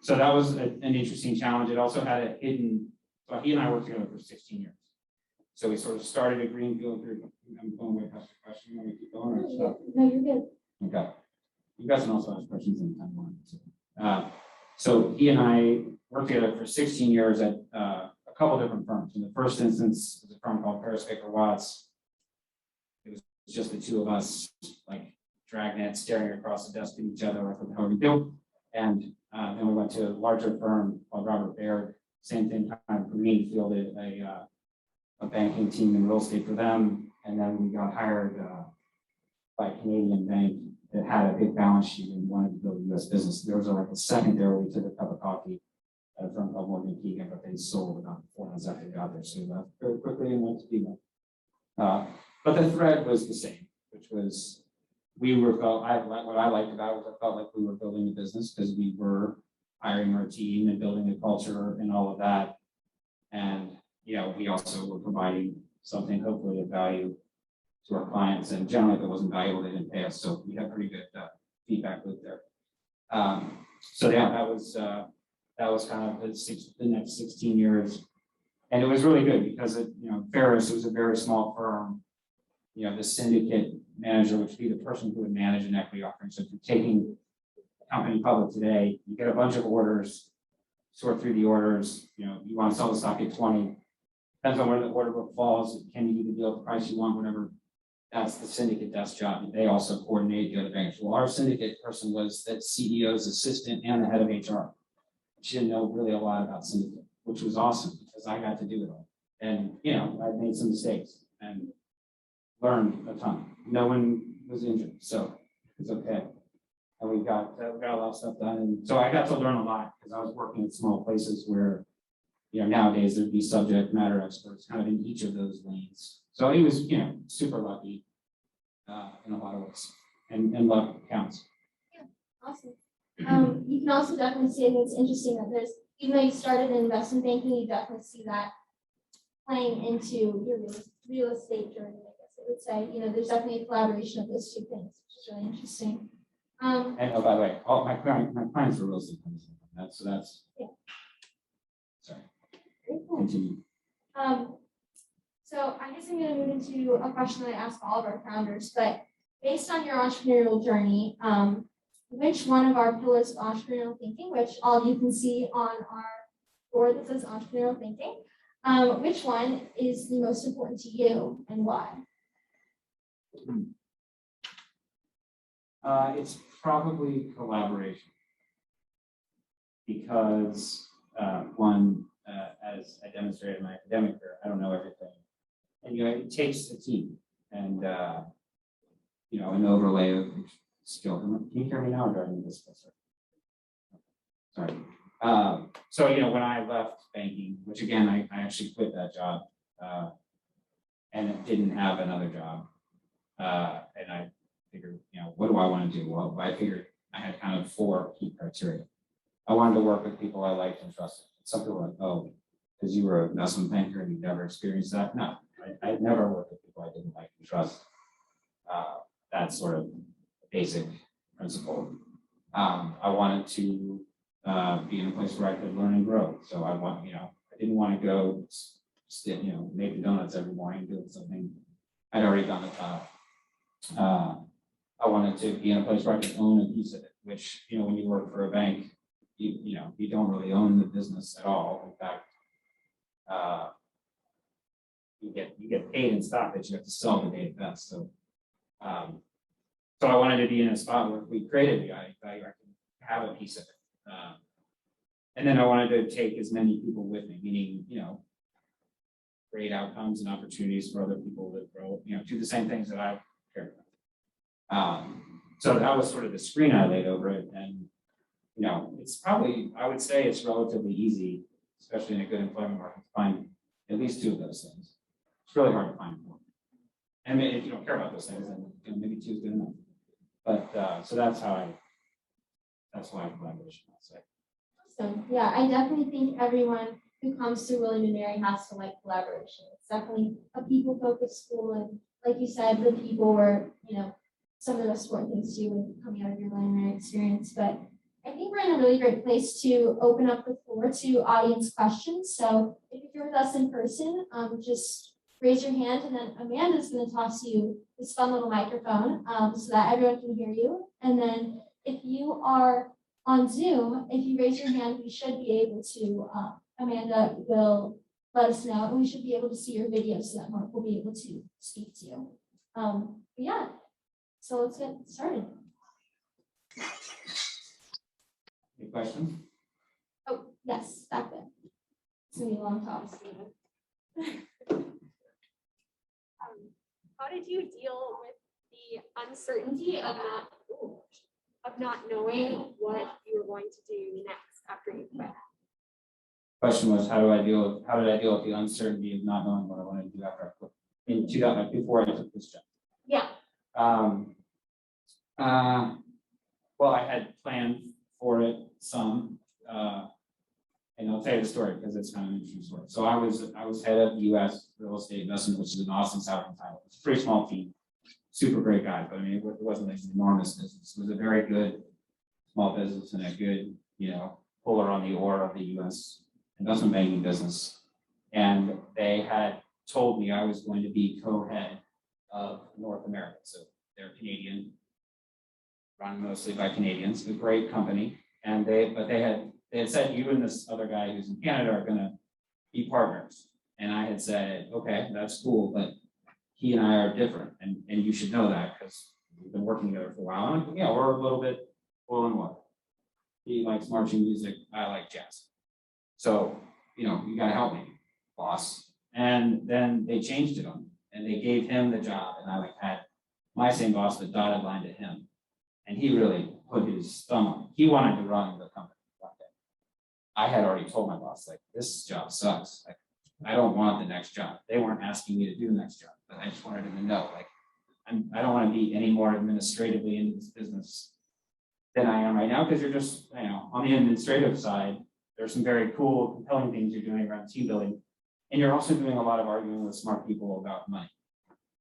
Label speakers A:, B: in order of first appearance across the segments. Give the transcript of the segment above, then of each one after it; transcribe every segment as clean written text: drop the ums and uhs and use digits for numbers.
A: So that was an interesting challenge. It also had a hidden, so he and I worked together for 16 years. So we sort of started a greenfield group. I'm going way past the question. Let me keep going or stop?
B: No, you're good.
A: Okay. You guys can also ask questions anytime you want. So he and I worked together for 16 years at a couple different firms. In the first instance, it was a firm called Paris Baker Watts. It was just the two of us, like dragnet staring across the desk at each other, like how we do. And then we went to a larger firm called Robert Baird. Same thing, kind of greenfielded a banking team in real estate for them. And then we got hired by a Canadian bank that had a big balance sheet and wanted to build a U.S. business. There was like a second there where we took a cup of coffee at a firm called Morgan Keegan, but they sold about 4 months after we got there. So we left very quickly and went to Viva. But the thread was the same, which was what I liked about it was I felt like we were building a business because we were hiring our team and building a culture and all of that. And, we also were providing something hopefully of value to our clients. And generally, if it wasn't valuable, they didn't pay us. So we had pretty good feedback loop there. So yeah, that was kind of the next 16 years. And it was really good because Ferris was a very small firm. The syndicate manager would be the person who would manage an equity offering. So if you're taking a company public today, you get a bunch of orders, sort through the orders, you want to sell the stock at 20, depends on where the order book falls. Can you do the deal at the price you want, whatever. That's the syndicate desk job. They also coordinate the other banks. Well, our syndicate person was the CEO's assistant and the head of HR. She didn't know really a lot about syndicate, which was awesome because I got to do it all. And, I made some mistakes and learned a ton. No one was injured, so it's okay. And we got a lot of stuff done. And so I got to learn a lot because I was working in small places where, nowadays there'd be subject matter experts kind of in each of those lanes. So he was, super lucky in a lot of ways, and luck counts.
B: Yeah, awesome. You can also definitely see, and it's interesting that even though you started in investment banking, you definitely see that playing into your real estate journey, I guess I would say. There's definitely a collaboration of those two things, which is really interesting.
A: And by the way, all my clients are real estate companies. That's yeah. Sorry.
B: Very cool.
A: Continue.
B: So I guess I'm going to move into a question that I ask all of our founders, but based on your entrepreneurial journey, which one of our pillars of entrepreneurial thinking, which all of you can see on our board that says entrepreneurial thinking, which one is the most important to you and why?
A: It's probably collaboration because as I demonstrated in my academic career, I don't know everything. And it takes a team and an overlay of skill. Can you hear me now or do I need this? Sorry. So when I left banking, which again I actually quit that job and didn't have another job. And I figured, what do I want to do? Well, I figured I had kind of 4 key criteria. I wanted to work with people I liked and trusted. Some people are like, oh, because you were an investment banker and you've never experienced that. No, I never worked with people I didn't like and trust. That's sort of basic principle. I wanted to be in a place where I could learn and grow. So I didn't want to go, make donuts every morning, doing something I'd already done at the I wanted to be in a place where I could own a piece of it, which, when you work for a bank, you don't really own the business at all. In fact, you get paid in stock that you have to sell the day it vests. So I wanted to be in a spot where if we created value, I could have a piece of it. And then I wanted to take as many people with me, meaning, great outcomes and opportunities for other people to grow, do the same things that I care about. So that was sort of the screen I laid over it. And, it's probably, I would say it's relatively easy, especially in a good employment market, to find at least 2 of those things. It's really hard to find 4. And if you don't care about those things, then maybe 2 is good enough. But so that's why collaboration, I'll say.
B: Awesome. Yeah, I definitely think everyone who comes to William & Mary has to like collaboration. It's definitely a people-focused school, and like you said, the people were, some of the most important things to you when coming out of your William & Mary experience. But I think we're in a really great place to open up the floor to audience questions. So if you're with us in person, just raise your hand, and then Amanda's going to toss you this fun little microphone so that everyone can hear you. And then if you are on Zoom, if you raise your hand, we should be able to, Amanda will let us know, and we should be able to see your video so that Mark will be able to speak to you. Yeah, so let's get started.
A: Any questions?
B: Oh, yes, back there. It's gonna be a long talk.
C: How did you deal with the uncertainty of not knowing what you were going to do next after you quit?
A: Question was, how did I deal with the uncertainty of not knowing what I wanted to do after I quit? In 2000, before I took this job.
B: Yeah.
A: Well, I had planned for it some, and I'll tell you the story because it's kind of an interesting story. So I was head of U.S. real estate investment, which is an Austin, South title. It's a pretty small team, super great guy, but I mean, it wasn't like an enormous business. It was a very good small business and a good, puller on the oar of the U.S. investment banking business. And they had told me I was going to be co-head of North America. So they're Canadian, run mostly by Canadians, a great company. And they had said, you and this other guy who's in Canada are going to be partners. And I had said, okay, that's cool, but he and I are different. And you should know that because we've been working together for a while. And yeah, we're a little bit oil and water. He likes marching music. I like jazz. So, you got to help me, boss. And then they changed it on me and they gave him the job. And I had my same boss, but dotted line to him. And he really put his thumb on it. He wanted to run the company one day. I had already told my boss, this job sucks. I don't want the next job. They weren't asking me to do the next job, but I just wanted him to know, I don't want to be any more administratively into this business than I am right now, because you're just, on the administrative side, there's some very cool, compelling things you're doing around team building. And you're also doing a lot of arguing with smart people about money,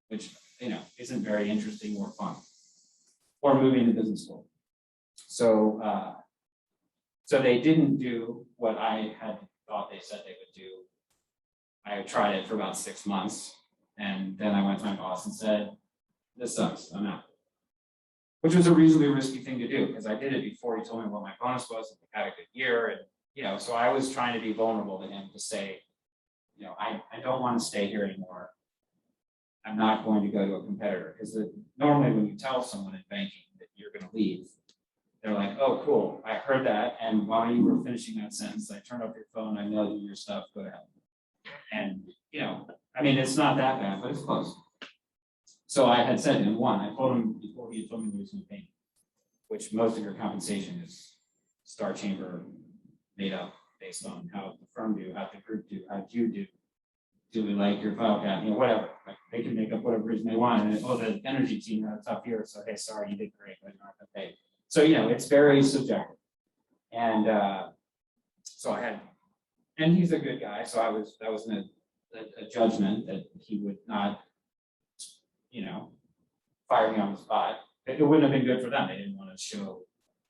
A: which, isn't very interesting or fun. Or moving to business school. So, so they didn't do what I had thought they said they would do. I tried it for about 6 months, and then I went to my boss and said, this sucks, I'm out. Which was a reasonably risky thing to do, because I did it before he told me what my bonus was, and we had a good year, and so I was trying to be vulnerable to him to say, I don't want to stay here anymore. I'm not going to go to a competitor, because normally when you tell someone in banking that you're going to leave, they're like, oh, cool, I heard that. And while you were finishing that sentence, I turned off your phone. I know your stuff, go ahead. And, it's not that bad, but it's close. So I had said to him, I told him before he had told me he was going to pay me, which most of your compensation is star chamber made up based on how the firm do, how the group do, how you do. Do we like your file cap, whatever. They can make up whatever reason they want. And the energy team had a tough year, so hey, sorry, you did great, but you're not gonna pay. So it's very subjective. And so I had, and he's a good guy, so that was a judgment that he would not, fire me on the spot. It wouldn't have been good for them. They didn't want to show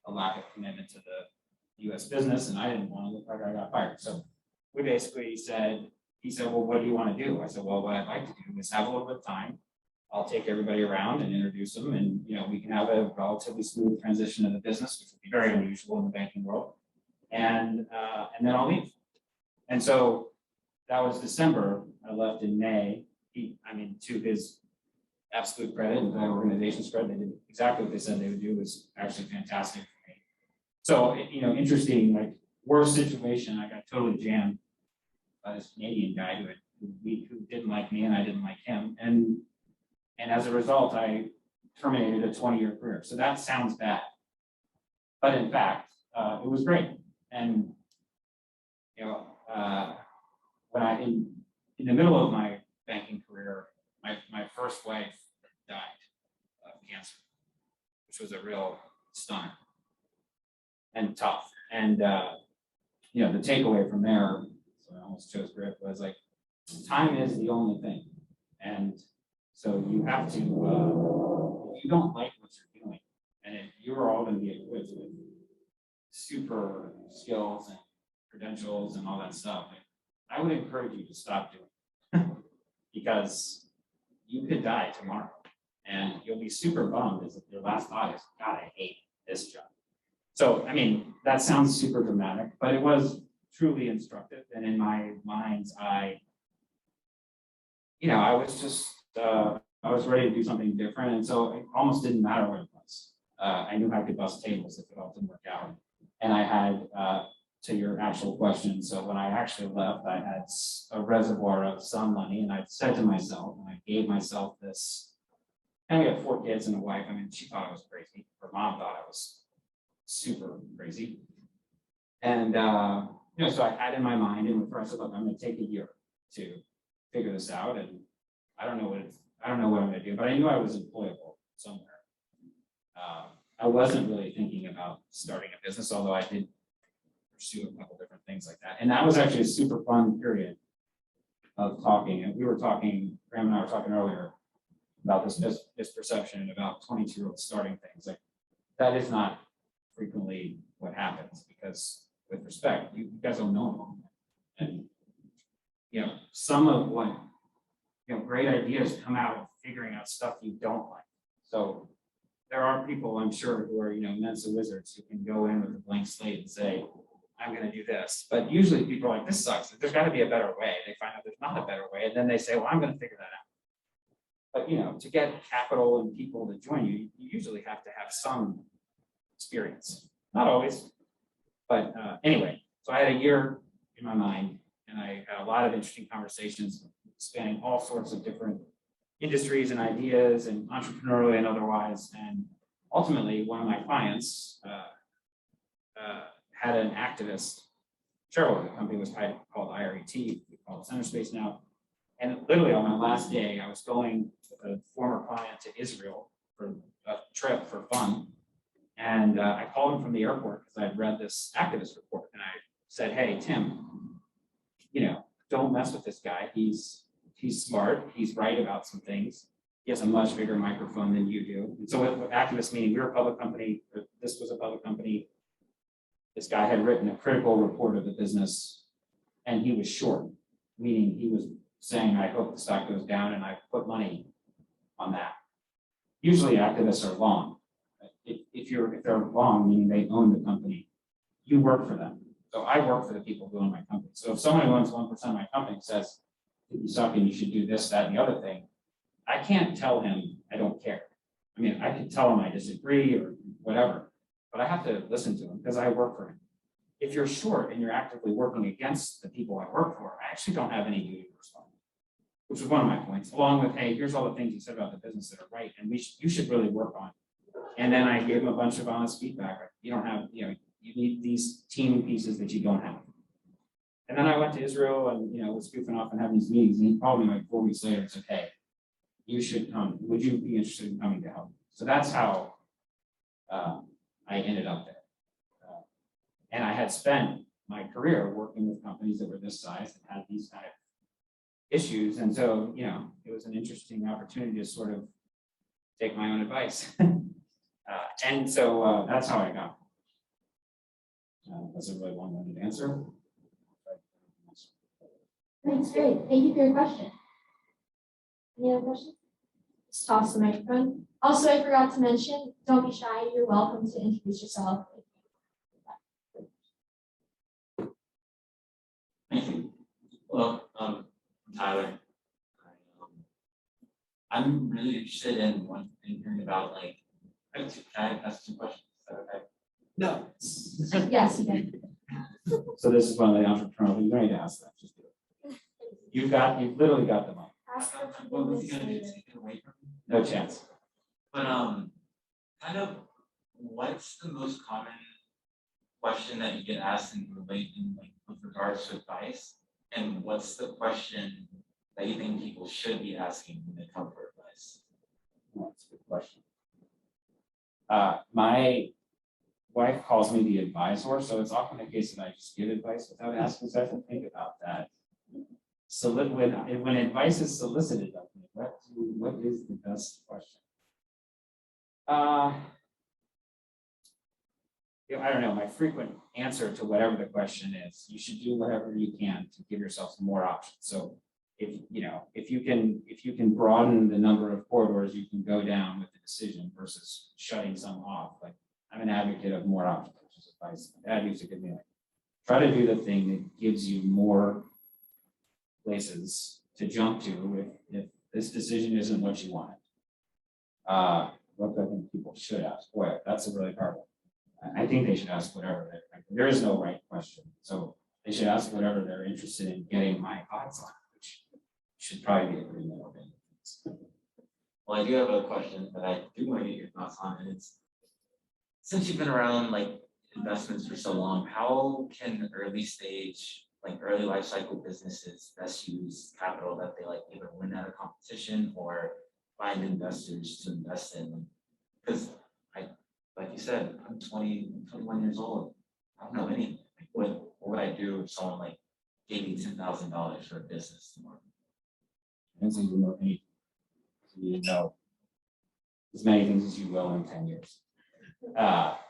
A: a lack of commitment to the U.S. business, and I didn't want to look like I got fired. So we basically said. He said, well, what do you want to do? I said, well, what I'd like to do is have a little bit of time. I'll take everybody around and introduce them, and we can have a relatively smooth transition in the business, which would be very unusual in the banking world. And then I'll leave. And so that was December. I left in May. To his absolute credit and the organization's credit, they did exactly what they said they would do. It was actually fantastic for me. So interesting, worst situation. I got totally jammed by this Canadian guy who didn't like me and I didn't like him. And as a result, I terminated a 20-year career. So that sounds bad. But in fact, it was great. And, when in the middle of my banking career, my first wife died of cancer, which was a real stunner and tough. And, the takeaway from there, so I almost chose grit, was time is the only thing. And so you have to, if you don't like what you're doing, and if you're all going to be equipped with super skills and credentials and all that stuff, I would encourage you to stop doing it because you could die tomorrow and you'll be super bummed as if your last thought is, God, I hate this job. So, I mean, that sounds super dramatic, but it was truly instructive. And in my mind's eye, I was just, I was ready to do something different. And so it almost didn't matter what it was. I knew I could bust tables if it all didn't work out. And I had, to your actual question, so when I actually left, I had a reservoir of some money, and I said to myself, and I gave myself this, and we had 4 kids and a wife. I mean, she thought I was crazy. Her mom thought I was super crazy. And, so I had in my mind, and I said, look, I'm going to take a year to figure this out. And I don't know what I'm going to do, but I knew I was employable somewhere. I wasn't really thinking about starting a business, although I did pursue a couple different things like that. And that was actually a super fun period of talking. And we were talking, Graham and I were talking earlier about this misperception and about 22-year-olds starting things. Like, that is not frequently what happens because, with respect, you guys don't know them. And, some of what, great ideas come out of figuring out stuff you don't like. So there are people, I'm sure, who are, Mensa wizards who can go in with a blank slate and say, I'm going to do this. But usually people are like, this sucks. There's got to be a better way. They find out there's not a better way. And then they say, well, I'm going to figure that out. But, to get capital and people to join you, you usually have to have some experience. Not always. But anyway, so I had a year in my mind, and I had a lot of interesting conversations spanning all sorts of different industries and ideas and entrepreneurially and otherwise. And ultimately, one of my clients had an activist shareholder. The company was called IRET, we call it Center Space now. And literally on my last day, I was going with a former client to Israel for a trip for fun. And I called him from the airport because I had read this activist report. And I said, hey, Tim, don't mess with this guy. He's smart. He's right about some things. He has a much bigger microphone than you do. And so with activists, meaning we were a public company, this was a public company. This guy had written a critical report of the business, and he was short, meaning he was saying, I hope the stock goes down, and I put money on that. Usually activists are long. If they're long, meaning they own the company, you work for them. So I work for the people who own my company. So if someone who owns 1% of my company says, you suck and you should do this, that, and the other thing, I can't tell him I don't care. I mean, I can tell him I disagree or whatever, but I have to listen to him because I work for him. If you're short and you're actively working against the people I work for, I actually don't have any duty to respond, which was one of my points, along with, hey, here's all the things you said about the business that are right, and you should really work on. And then I gave him a bunch of honest feedback. You don't have, you need these team pieces that you don't have. And then I went to Israel and, was goofing off and having these meetings. And he called me like 4 weeks later and said, hey, you should come. Would you be interested in coming to help? So that's how I ended up there. And I had spent my career working with companies that were this size that had these kind of issues. And so, it was an interesting opportunity to sort of take my own advice. And so that's how I got. That's a really long-winded answer.
B: That's great. Thank you for your question. Any other questions? Just toss the microphone. Also, I forgot to mention, don't be shy. You're welcome to introduce yourself.
D: Thank you. Hello, I'm Tyler. I'm really interested in hearing about can I ask 2 questions? Is that okay?
A: No.
B: Yes, you can.
A: So this is one of the entrepreneurs. You don't need to ask that. Just do it. You've literally got them all.
B: Ask her to
D: What
B: do
D: was he
B: this
D: gonna do?
B: later.
D: Is he gonna wait for me?
A: No chance.
D: But kind of, what's the most common question that you get asked with regards to advice? And what's the question that you think people should be asking when they come for advice?
A: Oh, that's a good question. My wife calls me the advisor, so it's often the case that I just give advice without asking. So I have to think about that. So when advice is solicited of me, what is the best question? I don't know, my frequent answer to whatever the question is, you should do whatever you can to give yourself some more options. So if you can broaden the number of corridors you can go down with the decision versus shutting some off, like I'm an advocate of more options, which is advice. Dad used to give me like, try to do the thing that gives you more places to jump to if this decision isn't what you wanted. What I think people should ask. Boy, that's a really hard one. I think they should ask whatever. There is no right question. So they should ask whatever they're interested in getting my thoughts on, which should probably be a pretty middle thing.
D: Well, I do have a question that I do want to get your thoughts on, and it's, since you've been around like investments for so long, how can early stage, like early life cycle businesses best use capital that they like either win at a competition or find investors to invest in? Because like you said, I'm 21 years old. I don't know anything. Like, what would I do if someone like gave me $10,000 for a business tomorrow?
A: And so you know anything. You know as many things as you will in 10 years. Well,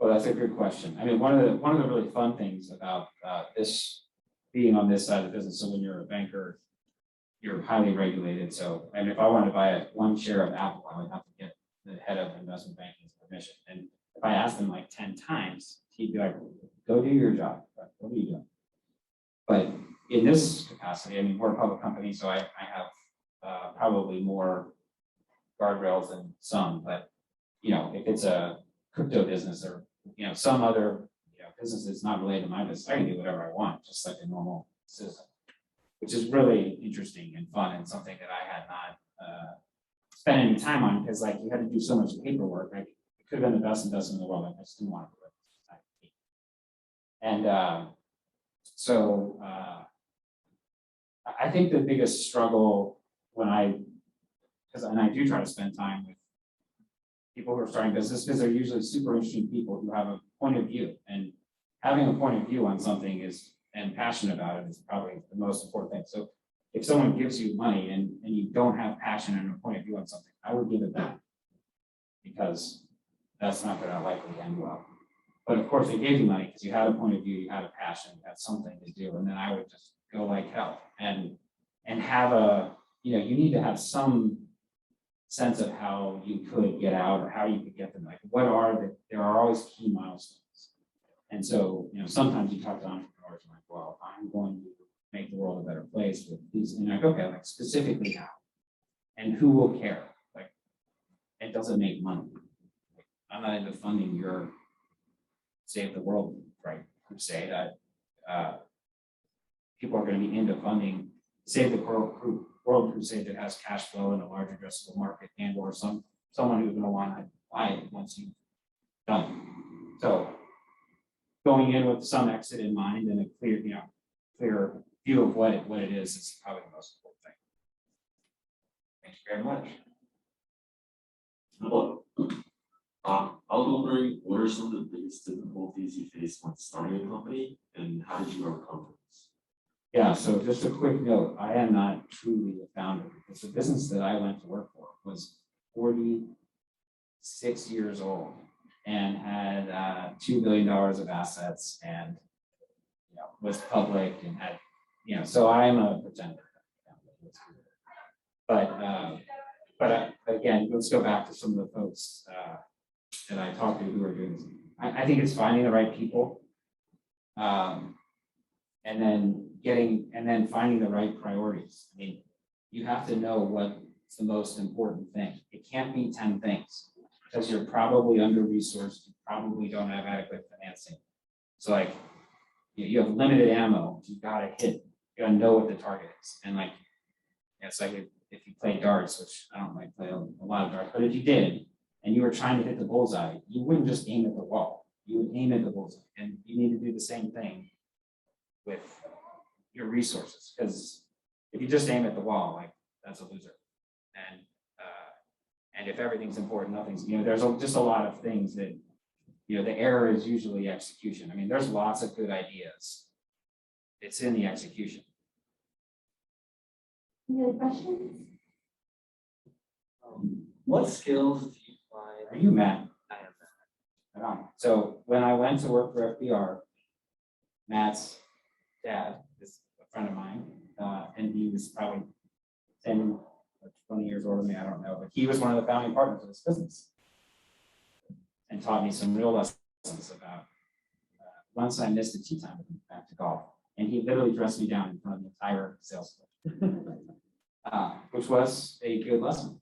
A: that's a good question. I mean, one of the really fun things about this being on this side of the business, so when you're a banker, you're highly regulated. So, I mean, if I wanted to buy one share of Apple, I would have to get the head of investment banking's permission. And if I asked him like 10 times, he'd be like, go do your job. What are you doing? But in this capacity, I mean, we're a public company, so I have probably more guardrails than some, but if it's a crypto business or some other business that's not related to my business, I can do whatever I want, just like a normal citizen, which is really interesting and fun and something that I had not spent any time on because like you had to do so much paperwork. Like it could have been the best investment in the world. Like, I just didn't want to do it. And so I think the biggest struggle when I do try to spend time with people who are starting business because they're usually super interesting people who have a point of view, and having a point of view on something and passionate about it is probably the most important thing. So if someone gives you money and you don't have passion and a point of view on something, I would give it back because that's not going to likely end well. But of course, they gave you money because you had a point of view, you had a passion, you had something to do, and then I would just go like hell and have you need to have some sense of how you could get out or how you could get them. Like, there are always key milestones. And so, sometimes you talk to entrepreneurs and like, well, I'm going to make the world a better place with these. And like, okay, like specifically how? And who will care? Like, it doesn't make money. Like, I'm not into funding your Save the World, right, crusade. People are going to be into funding Save the World crusade that has cash flow and a large addressable market and or someone who's going to want to buy it once you've done. So going in with some exit in mind and a clear view of what it is probably the most important thing. Thank you very much.
E: Hello. I was wondering, what are some of the biggest difficulties you face when starting a company, and how did you overcome those?
A: Yeah, so just a quick note, I am not truly a founder because the business that I went to work for was 46 years old and had $2 billion of assets and was public and had, so I am a pretender. But again, let's go back to some of the folks that I talked to who are doing this. I think it's finding the right people. And then finding the right priorities. I mean, you have to know what's the most important thing. It can't be 10 things because you're probably under-resourced, you probably don't have adequate financing. So like, you have limited ammo, you gotta hit, you gotta know what the target is. And like, it's like if you play darts, which I don't like play a lot of darts, but if you did, and you were trying to hit the bullseye, you wouldn't just aim at the wall, you would aim at the bullseye. And you need to do the same thing with your resources, because if you just aim at the wall, like that's a loser. And if everything's important, nothing's, there's just a lot of things that, the error is usually execution. I mean, there's lots of good ideas. It's in the execution.
B: Any other questions?
D: What skills do you find?
A: Are you Matt? Right on. So when I went to work for FBR, Matt's dad is a friend of mine, and he was probably 10 or 20 years older than me, I don't know, but he was one of the founding partners of this business and taught me some real lessons about, once I missed a tea time with him back to golf, and he literally dressed me down in front of the entire sales force, which was a good lesson.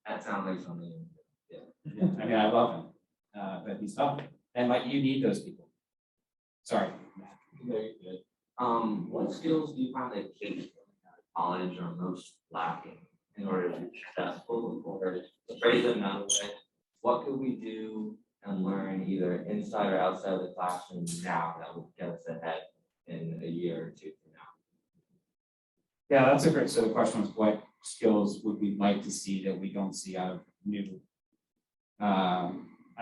F: That sounds like something.
A: Yeah, I mean, I love him, but he's tough, and like, you need those people. Sorry, Matt.
F: Very good. What skills do you find that kids out of college are most lacking in order to be successful, or to phrase it another way, what could we do and learn either inside or outside of the classroom now that will get us ahead in a year or two from now?
A: Yeah, that's a great, so the question was, what skills would we like to see that we don't see out of new? I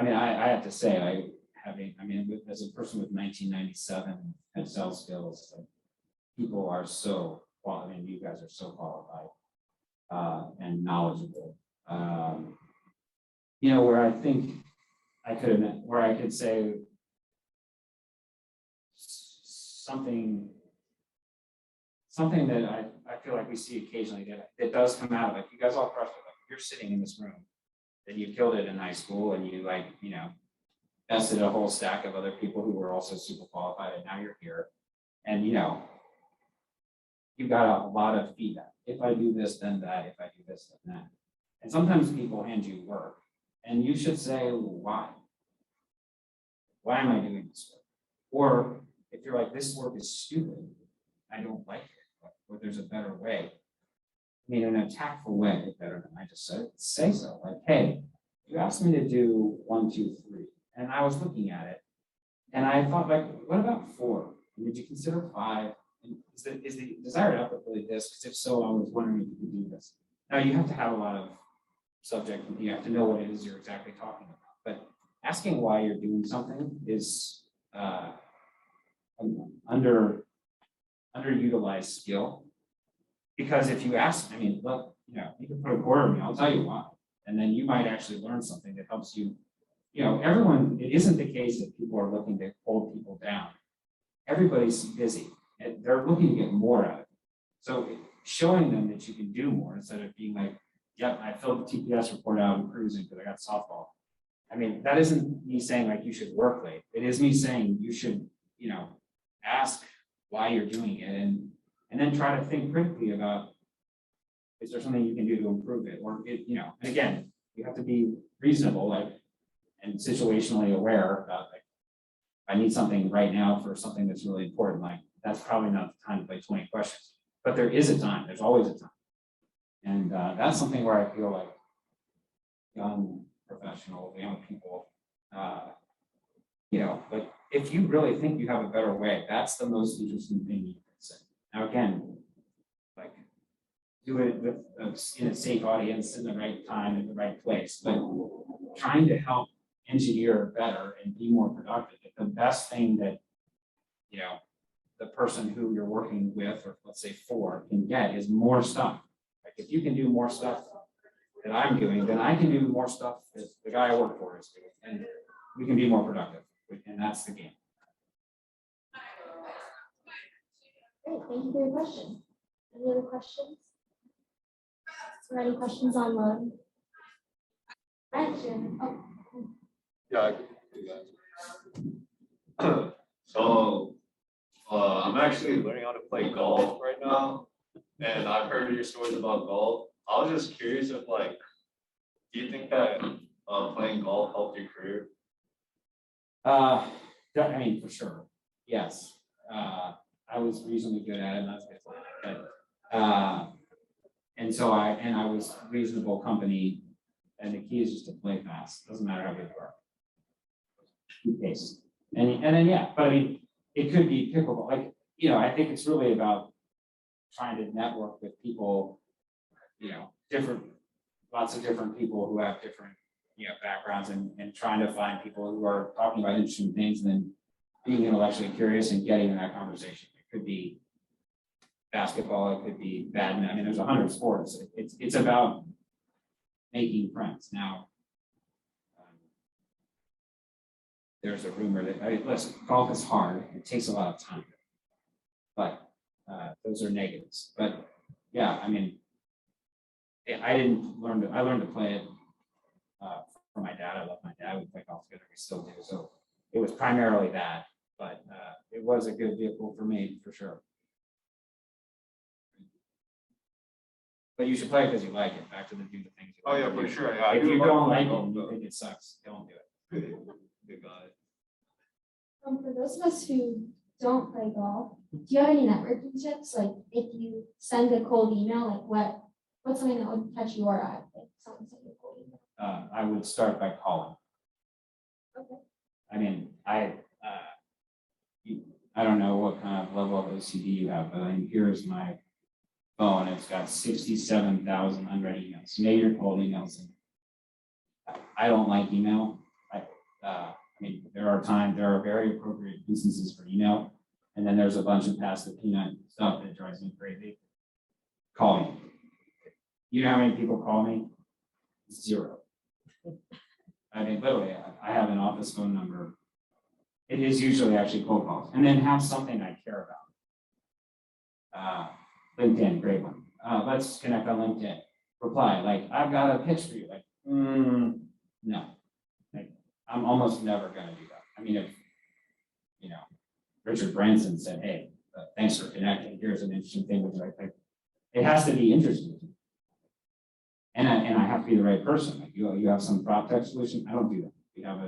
A: mean, I have to say, as a person with 1997 Excel skills, like, people are so, I mean, you guys are so qualified and knowledgeable. You know, where I think I could have, where I could say something that I feel like we see occasionally that does come out, like, you guys all crushed it, like, you're sitting in this room, then you killed it in high school, and you, like, you know, bested a whole stack of other people who were also super qualified, and now you're here. And, you know, you got a lot of feedback. If I do this, then that. If I do this, then that. And sometimes people hand you work, and you should say, why? Why am I doing this work? Or if you're like, this work is stupid, I don't like it, or there's a better way. I mean, in a tactful way, better than I just said, say so. Like, hey, you asked me to do 1, 2, 3, and I was looking at it, and I thought, like, what about 4? And did you consider 5? And is the desired output really this? Because if so, I was wondering if you could do this. Now, you have to have a lot of subject, you have to know what it is you're exactly talking about. But asking why you're doing something is underutilized skill. Because if you ask, I mean, look, you know, you can put a quarter in me, I'll tell you why. And then you might actually learn something that helps you. You know, everyone, it isn't the case that people are looking to hold people down. Everybody's busy and they're looking to get more out of it. So showing them that you can do more instead of being like, yep, I filled the TPS report out and cruising because I got softball. I mean, that isn't me saying like you should work late. It is me saying you should, you know, ask why you're doing it and then try to think critically about, is there something you can do to improve it? Or, you know, and again, you have to be reasonable, like, and situationally aware about, like, I need something right now for something that's really important. Like, that's probably not the time to play 20 questions, but there is a time, there's always a time. And that's something where I feel like young professionals, young people, you know, like, if you really think you have a better way, that's the most interesting thing you can say. Now, again, like, do it with in a safe audience in the right time at the right place, but trying to help engineer better and be more productive. The best thing that, you know, the person who you're working with, or let's say for, can get is more stuff. Like, if you can do more stuff that I'm doing, then I can do more stuff that the guy I work for is doing, and we can be more productive. And that's the game.
B: Great, thank you for your question. Any other questions? Is there any questions online? Right, Jim. Oh.
G: Yeah, I can do that. So, I'm actually learning how to play golf right now, and I've heard your stories about golf. I was just curious if, like, do you think that playing golf helped your career?
A: I mean, for sure, yes. I was reasonably good at it, and that's good. But, and so I was reasonable company, and the key is just to play fast. Doesn't matter how good you are. Keep pace. And then, yeah, but I mean, it could be pickleball. Like, you know, I think it's really about trying to network with people, you know, lots of different people who have different, you know, backgrounds, and trying to find people who are talking about interesting things, and then being intellectually curious and getting in that conversation. It could be basketball, it could be badminton. I mean, there's 100 sports. It's about making friends. Now, there's a rumor that, listen, golf is hard, it takes a lot of time. But those are negatives, but yeah, I mean, I learned to play it from my dad. I love my dad. We play golf together. We still do. So it was primarily that, but it was a good vehicle for me for sure. But you should play it because you like it. Back to the do the things.
G: Oh, yeah, for sure. Yeah, I
A: If
G: do
A: you
G: love
A: don't like
G: playing
A: it,
G: golf,
A: and you
G: though.
A: think it sucks, don't do it.
G: Good guy.
B: For those of us who don't play golf, do you have any networking tips? Like if you send a cold email, like what's something that would catch your eye? Like someone sent you a cold email.
A: I would start by calling.
B: Okay.
A: I mean, I don't know what kind of level of OCD you have, but I mean, here's my phone. It's got 67,000 unread emails, major cold emails. I don't like email. I mean, there are very appropriate instances for email, and then there's a bunch of past the peanut stuff that drives me crazy. Call me. You know how many people call me? 0. I mean, literally, I have an office phone number. It is usually actually cold calls, and then have something I care about. LinkedIn, great one. Let's connect on LinkedIn. Reply, like, I've got a pitch for you. Like, no. Like, I'm almost never going to do that. I mean, if, Richard Branson said, hey, thanks for connecting. Here's an interesting thing. Which it has to be interesting. And I have to be the right person. Like you have some prop tech solution. I don't do that. We have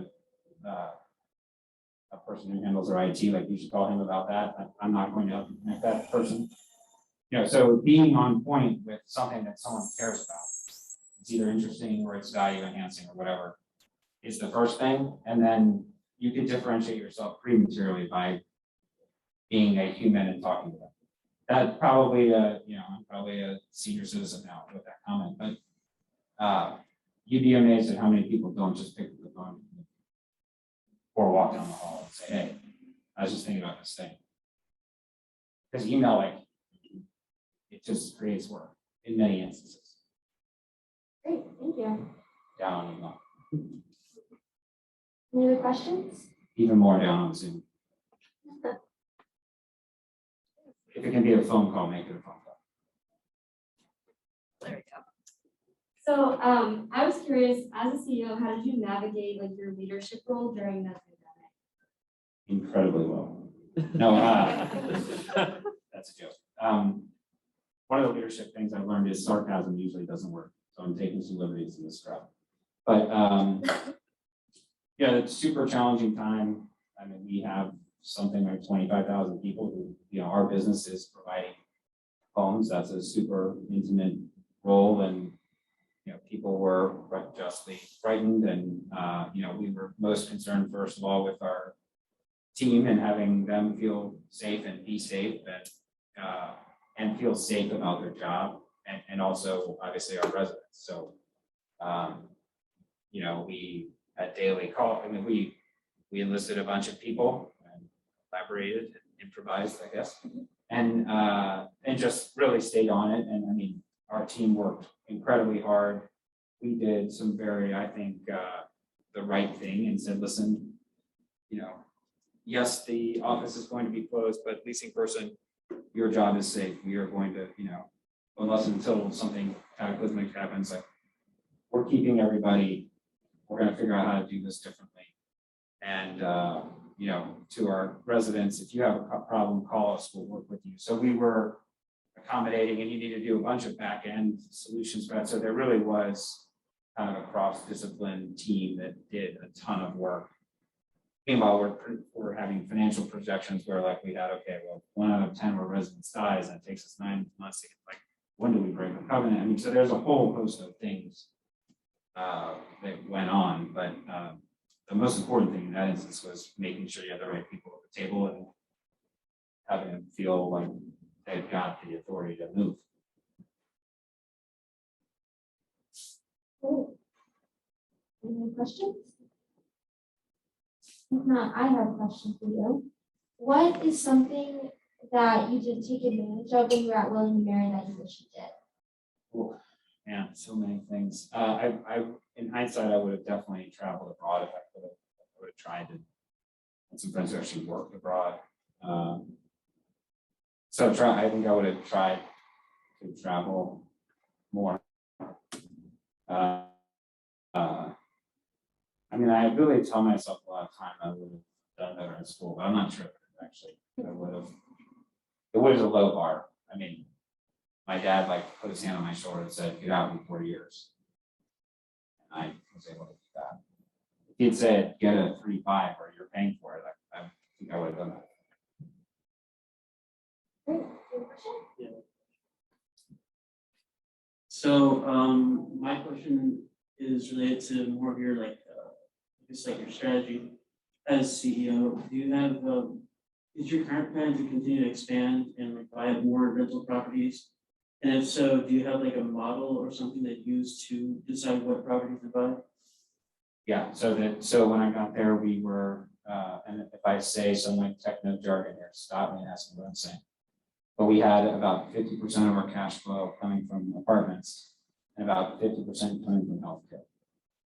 A: a person who handles our IT. Like you should call him about that. I'm not going to help you connect that person. So being on point with something that someone cares about, it's either interesting or it's value enhancing or whatever, is the first thing. And then you can differentiate yourself pretty materially by being a human and talking to them. That probably, I'm probably a senior citizen now with that comment, but you'd be amazed at how many people don't just pick up the phone or walk down the hall and say, hey, I was just thinking about this thing. Because email, it just creates work in many instances.
B: Great, thank you.
A: Down on email.
B: Any other questions?
A: Even more down on Zoom. If it can be a phone call, make it a phone call.
C: There we go.
H: So I was curious, as a CEO, how did you navigate your leadership role during the pandemic?
A: Incredibly well. No, that's a joke. One of the leadership things I've learned is sarcasm usually doesn't work. So I'm taking some liberties in this crowd. But yeah, it's a super challenging time. I mean, we have something like 25,000 people who, our business is providing homes. That's a super intimate role. And, people were justly frightened. And, we were most concerned, first of all, with our team and having them feel safe and be safe and feel safe about their job and also obviously our residents. So, we had daily call. I mean, we enlisted a bunch of people and collaborated, improvised, I guess, and just really stayed on it. And I mean, our team worked incredibly hard. We did some very, I think, the right thing and said, listen, yes, the office is going to be closed, but leasing person, your job is safe. We are going to, unless until something cataclysmic happens, we're keeping everybody, we're going to figure out how to do this differently. And, to our residents, if you have a problem, call us, we'll work with you. So we were accommodating, and you need to do a bunch of back end solutions. But so there really was kind of a cross-discipline team that did a ton of work. Meanwhile, we're having financial projections where we had, okay, well, 1 out of 10 of our residents dies, and it takes us 9 months to get when do we break the covenant? I mean, so there's a whole host of things that went on, but the most important thing in that instance was making sure you had the right people at the table and having them feel like they've got the authority to move.
B: Cool. Any questions? If not, I have a question for you. What is something that you didn't take advantage of when you were at William & Mary that you wish you did?
A: Oh, man, so many things. I in hindsight, I would have definitely traveled abroad if I could have. I would have tried to and some friends who actually worked abroad. So I think I would have tried to travel more. I mean, I really tell myself a lot of time I would have done better in school, but I'm not sure if actually I would have. It was a low bar. I mean, my dad like put his hand on my shoulder and said, "Get out in 4 years." And I was able to do that. If he'd said, "Get a 3.5 or you're paying for it," I think I would have done that.
B: Great. Do you have a question?
I: So, my question is related to more of your like, I guess like your strategy as CEO. Do you have, is your current plan to continue to expand and like buy more rental properties? And if so, do you have like a model or something that you use to decide what properties to buy?
A: Yeah, so when I got there, we were, and if I say some like techno jargon here, stop me and ask me what I'm saying. But we had about 50% of our cash flow coming from apartments and about 50% coming from healthcare.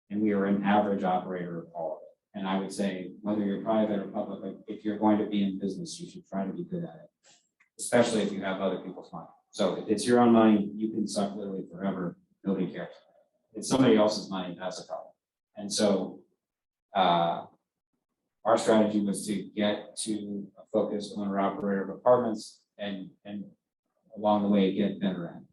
A: And we were an average operator of all of it. And I would say, whether you're private or public, like, if you're going to be in business, you should try to be good at it, especially if you have other people's money. So if it's your own money, you can suck literally forever. Nobody cares. If it's somebody else's money, that's a problem. And so our strategy was to get to a focused owner operator of apartments and along the way get better at it.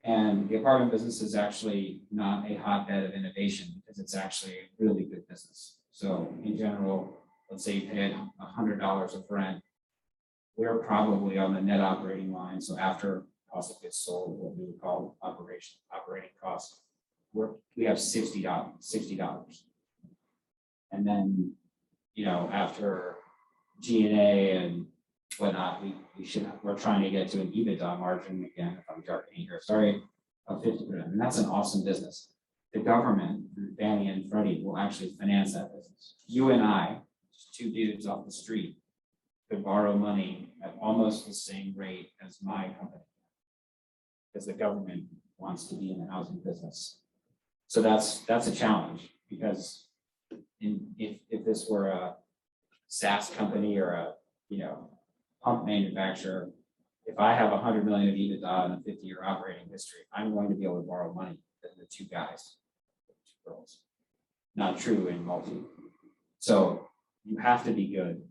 A: And the apartment business is actually not a hotbed of innovation because it's actually a really good business. So in general, let's say you paid $100 of rent, we're probably on the net operating line. So after cost of goods sold, what we would call operating costs, we have $60. And then, after G&A and whatnot, we're trying to get to an EBITDA margin, again, if I'm jargoning here, sorry, of 50%. And that's an awesome business. The government, through Fannie and Freddie, will actually finance that business. You and I, just two dudes off the street, could borrow money at almost the same rate as my company, because the government wants to be in the housing business. So that's a challenge, because if this were a SaaS company or a pump manufacturer, if I have 100 million of EBITDA and a 50-year operating history, I'm going to be able to borrow money than the two guys, two girls. Not true in multi. So you have to be good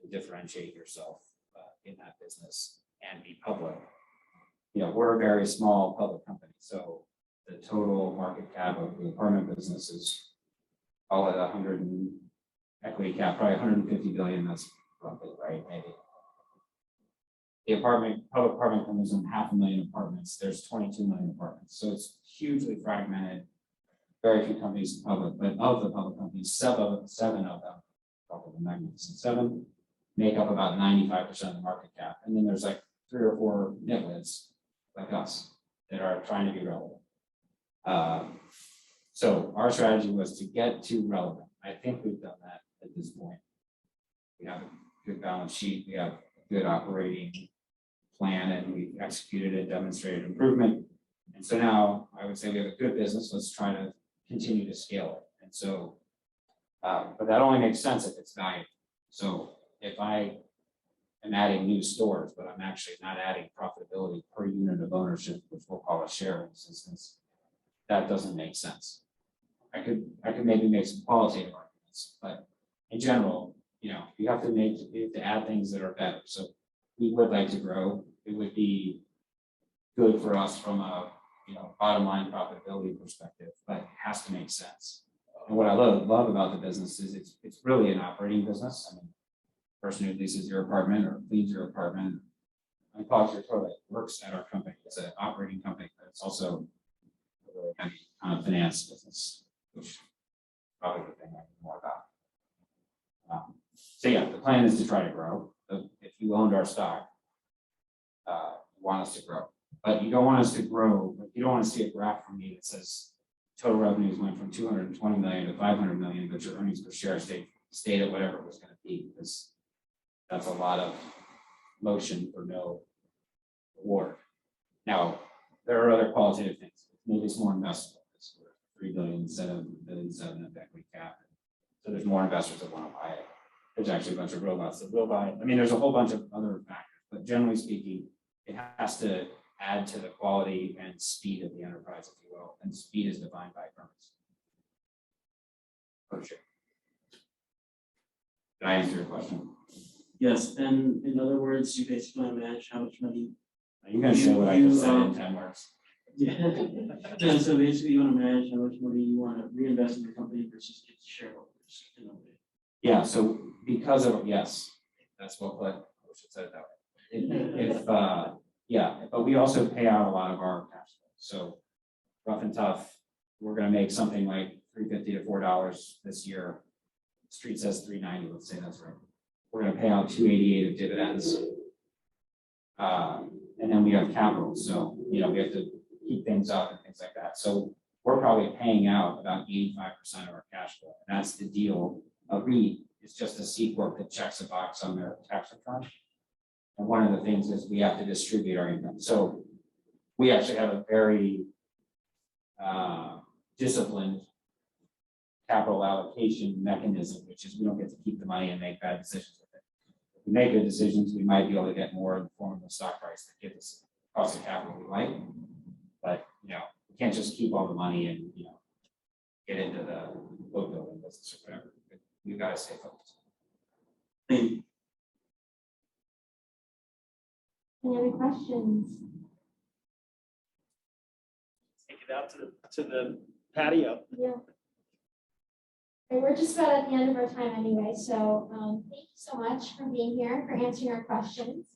A: to differentiate yourself in that business and be public. We're a very small public company, so the total market cap of the apartment business is all at 100 and equity cap, probably 150 billion. That's roughly right, maybe. The public apartment companies own 500,000 apartments. There's 22 million apartments, so it's hugely fragmented. Very few companies public, but of the public companies, seven of them, probably magnificent seven, make up about 95% of the market cap, and then there's like 3 or 4 nitwits like us that are trying to be relevant. So our strategy was to get to relevant. I think we've done that at this point. We have a good balance sheet. We have a good operating plan, and we've executed and demonstrated improvement. And so now I would say we have a good business. Let's try to continue to scale it. And so, but that only makes sense if it's valuable. So if I am adding new stores, but I'm actually not adding profitability per unit of ownership, which we'll call a share in this instance, that doesn't make sense. I could maybe make some qualitative arguments, but in general, you have to add things that are better. So we would like to grow. It would be good for us from a bottom line profitability perspective, but it has to make sense. And what I love about the business is it's really an operating business. I mean, the person who leases your apartment or cleans your apartment and polishes your toilet works at our company. It's an operating company, but it's also a really heavy kind of finance business, which is probably the thing I know more about. So yeah, the plan is to try to grow. If you owned our stock, you want us to grow. But you don't want us to grow, you don't want to see a graph from me that says total revenues went from 220 million to 500 million, but your earnings per share stayed at whatever it was going to be, because that's a lot of motion for no reward. Now, there are other qualitative things. Maybe it's more investable. It's worth 3 billion instead of 1.7 billion of equity cap. So there's more investors that want to buy it. there's actually a bunch of robots that will buy it. I mean, there's a whole bunch of other factors, but generally speaking, it has to add to the quality and speed of the enterprise, if you will, and speed is defined by permits. For sure. Did I answer your question?
I: Yes, and in other words, you basically want to manage how much money.
A: You're gonna say what I just said in 10 words.
I: Yeah, yeah, so basically you want to manage how much money you want to reinvest in your company versus get to shareholders in a way.
A: Yeah, so because of, yes, that's well put, I wish I said it that way. Yeah, but we also pay out a lot of our cash flow, so rough and tough, we're gonna make something like $3.50 to $4 this year. Street says $3.90, let's say that's right. We're gonna pay out $2.88 of dividends. And then we have capital, so, we have to keep things up and things like that, so we're probably paying out about 85% of our cash flow, and that's the deal. A REIT is just a C corp that checks a box on their tax return. And one of the things is we have to distribute our income. So we actually have a very disciplined capital allocation mechanism, which is we don't get to keep the money and make bad decisions with it. If we make good decisions, we might be able to get more in the form of a stock price that gives us the cost of capital we like. But we can't just keep all the money and get into the boat building business or whatever. We've got to stay focused.
I: Thank you.
B: Any other questions?
J: Take it out to the patio.
B: Yeah. And we're just about at the end of our time anyway, so thank you so much for being here, for answering our questions.